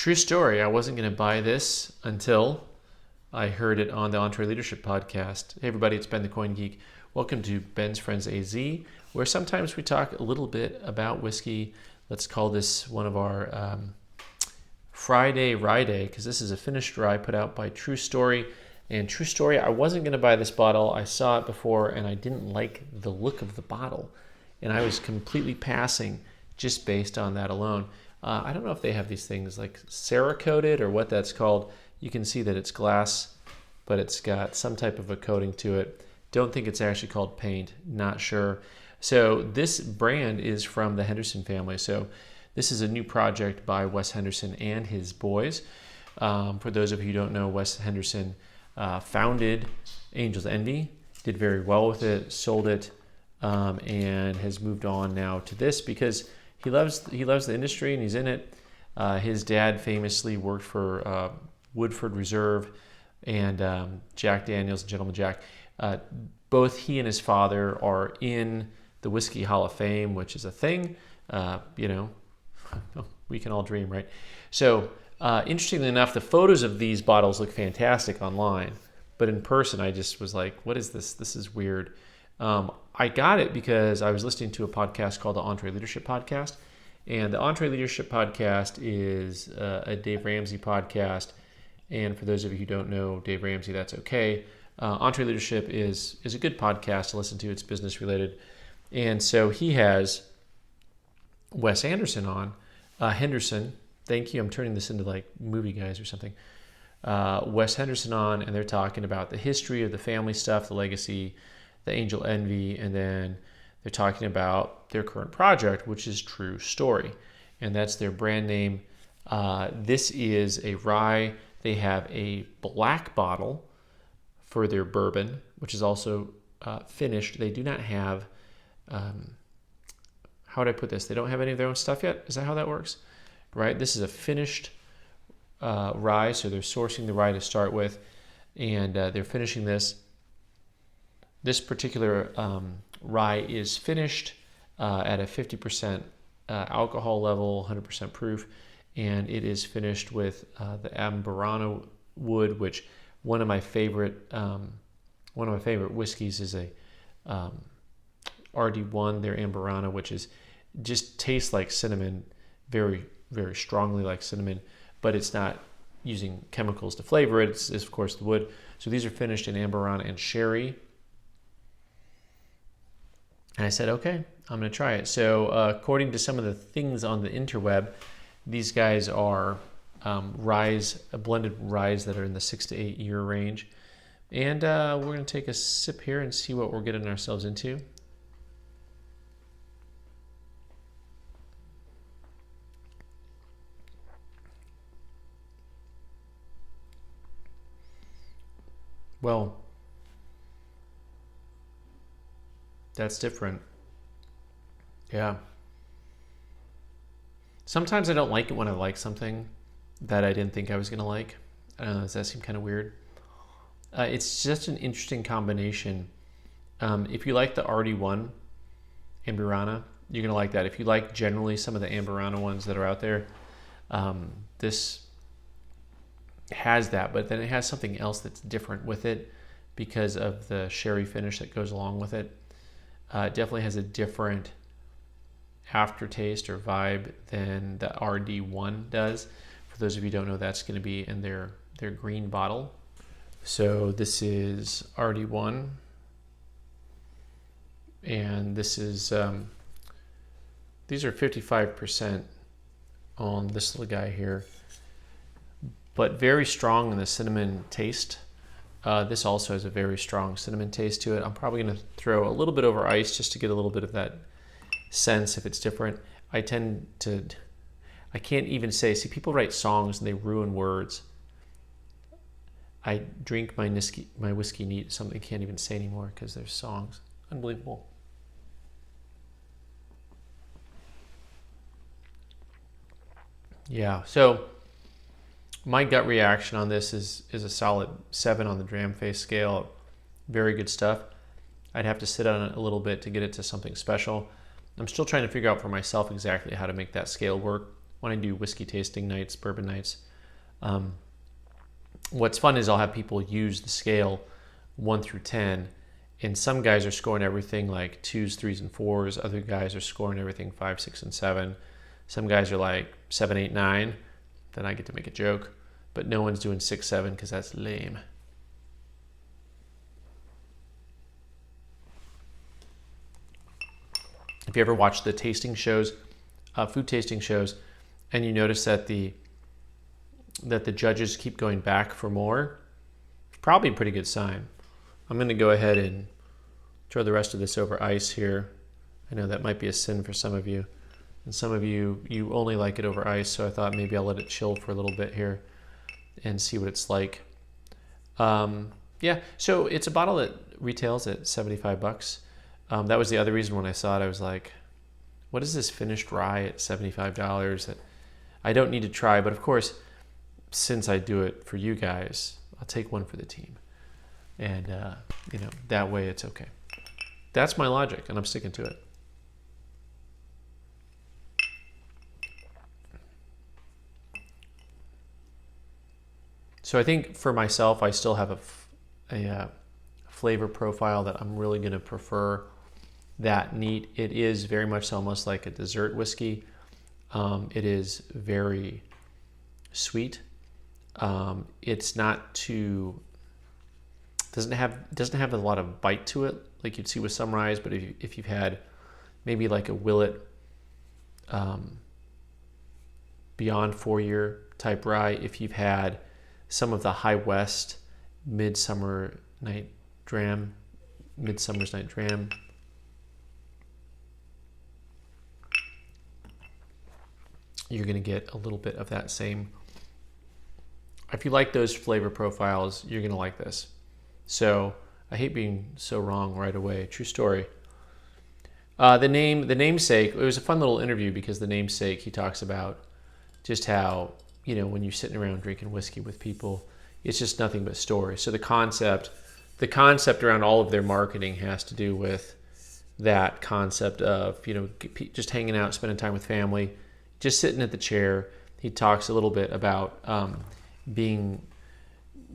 True story. I wasn't going to buy this until I heard it on the EntreLeadership podcast. Hey, everybody, it's Ben the Coin Geek. Welcome to Ben's Friends AZ, where sometimes we talk a little bit about whiskey. Let's call this one of our Friday Rye Day, because this is a finished rye put out by True Story. And True Story, I wasn't going to buy this bottle. I saw it before, and I didn't like the look of the bottle. And I was completely passing just based on that alone. I don't know if they have these things like Cerakoted or what that's called. You can see that it's glass, but it's got some type of a coating to it. Don't think it's actually called paint, not sure. So this brand is from the Henderson family. So this is a new project by Wes Henderson and his boys. For those of you who don't know, Wes Henderson founded Angel's Envy, did very well with it, sold it, and has moved on now to this because he loves the industry and he's in it. His dad famously worked for Woodford Reserve and Jack Daniels and Gentleman Jack. Both he and his father are in the Whiskey Hall of Fame, which is a thing. We can all dream, right? So interestingly enough, the photos of these bottles look fantastic online, but in person, I just was like, what is this? This is weird. I got it because I was listening to a podcast called the EntreLeadership podcast. And the EntreLeadership podcast is a Dave Ramsey podcast. And for those of you who don't know Dave Ramsey, that's okay. EntreLeadership is a good podcast to listen to. It's business related. And so he has Wes Anderson on. Henderson, thank you. I'm turning this into like movie guys or something. Wes Henderson on, and they're talking about the history of the family stuff, the legacy, the Angel Envy, and then they're talking about their current project, which is True Story, and that's their brand name. This is a rye. They have a black bottle for their bourbon, which is also finished. They do not have, how would I put this? They don't have any of their own stuff yet. Is that how that works? Right? This is a finished rye, so they're sourcing the rye to start with, and they're finishing this. This particular rye is finished at a 50% alcohol level, 100% proof, and it is finished with the Amburana wood, which one of my favorite whiskeys is a RD1, their Amburana, which is just tastes like cinnamon, very, very strongly like cinnamon, but it's not using chemicals to flavor it. It's of course the wood. So these are finished in Amburana and sherry. And I said, okay, I'm going to try it. So according to some of the things on the interweb, these guys are blended ryes that are in the 6 to 8 year range. And we're going to take a sip here and see what we're getting ourselves into. Well, that's different. Yeah. Sometimes I don't like it when I like something that I didn't think I was going to like. I don't know, does that seem kind of weird? It's just an interesting combination. If you like the RD1 Amburana, you're going to like that. If you like generally some of the Amburana ones that are out there, this has that, but then it has something else that's different with it because of the sherry finish that goes along with it. It definitely has a different aftertaste or vibe than the RD1 does. For those of you who don't know, that's going to be in their green bottle. So this is RD1, and this is these are 55% on this little guy here, but very strong in the cinnamon taste. This also has a very strong cinnamon taste to it. I'm probably going to throw a little bit over ice just to get a little bit of that sense if it's different. I can't even say, see, people write songs and they ruin words. I drink my whiskey neat, something I can't even say anymore because there's songs. Unbelievable. Yeah, so my gut reaction on this is a solid 7 on the Dramface scale. Very good stuff. I'd have to sit on it a little bit to get it to something special. I'm still trying to figure out for myself exactly how to make that scale work. when I do whiskey tasting nights, bourbon nights. What's fun is I'll have people use the scale 1 through 10, and some guys are scoring everything like 2s, 3s, and 4s. Other guys are scoring everything 5, 6, and 7. Some guys are like 7, 8, 9. Then I get to make a joke, but no one's doing 6, 7 because that's lame. If you ever watch the tasting shows, food tasting shows, and you notice that the judges keep going back for more, it's probably a pretty good sign. I'm going to go ahead and throw the rest of this over ice here. I know that might be a sin for some of you, and some of you only like it over ice, so I thought maybe I'll let it chill for a little bit here and see what it's like. Yeah, so it's a bottle that retails at $75. That was the other reason when I saw it, I was like, what is this finished rye at $75 that I don't need to try? But of course, since I do it for you guys, I'll take one for the team. And, that way it's okay. That's my logic, and I'm sticking to it. So I think for myself, I still have a flavor profile that I'm really going to prefer that neat. It is very much almost like a dessert whiskey. It is very sweet. It's not too, doesn't have a lot of bite to it like you'd see with some ryes, but if you've had maybe like a Willet Beyond 4-year type rye, if you've had some of the High West Midsummer's Night Dram, you're going to get a little bit of that same. If you like those flavor profiles, you're going to like this. So I hate being so wrong right away. True story. The namesake, it was a fun little interview because the namesake, he talks about just how, when you're sitting around drinking whiskey with people, it's just nothing but story. So the concept around all of their marketing has to do with that concept of, just hanging out, spending time with family, just sitting at the chair. He talks a little bit about being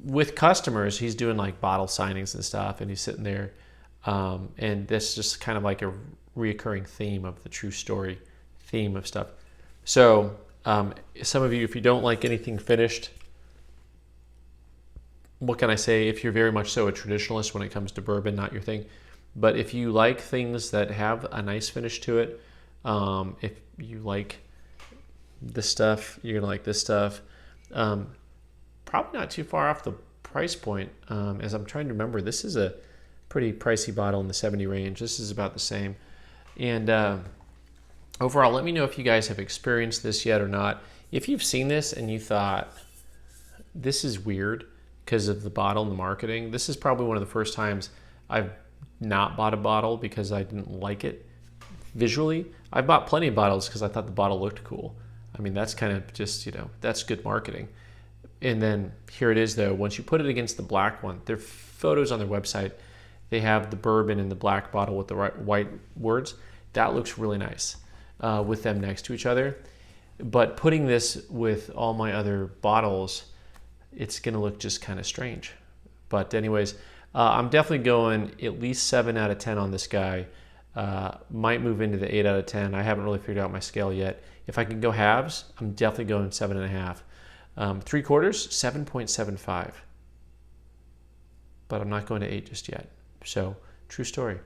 with customers. He's doing like bottle signings and stuff, and he's sitting there. And that's just kind of like a reoccurring theme of the true story theme of stuff. So some of you, if you don't like anything finished, what can I say? If you're very much so a traditionalist when it comes to bourbon, not your thing. But if you like things that have a nice finish to it, if you like this stuff, you're gonna like this stuff. Probably not too far off the price point. As I'm trying to remember, this is a pretty pricey bottle in the 70 range. This is about the same. And overall, let me know if you guys have experienced this yet or not. If you've seen this and you thought, this is weird because of the bottle and the marketing, this is probably one of the first times I've not bought a bottle because I didn't like it visually. I bought plenty of bottles because I thought the bottle looked cool. I mean, that's kind of just, that's good marketing. And then here it is, though. Once you put it against the black one, their photos on their website, they have the bourbon in the black bottle with the white words. That looks really nice with them next to each other. But putting this with all my other bottles, it's going to look just kind of strange. But anyways, I'm definitely going at least 7 out of 10 on this guy. Might move into the 8 out of 10. I haven't really figured out my scale yet. If I can go halves, I'm definitely going 7.5. 3/4, 7.75. But I'm not going to 8 just yet. So, true story.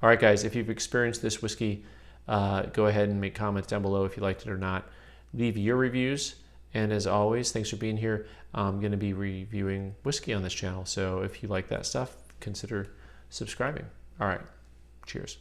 All right, guys, if you've experienced this whiskey, go ahead and make comments down below if you liked it or not. Leave your reviews. And as always, thanks for being here. I'm going to be reviewing whiskey on this channel. So if you like that stuff, consider subscribing. All right. Cheers.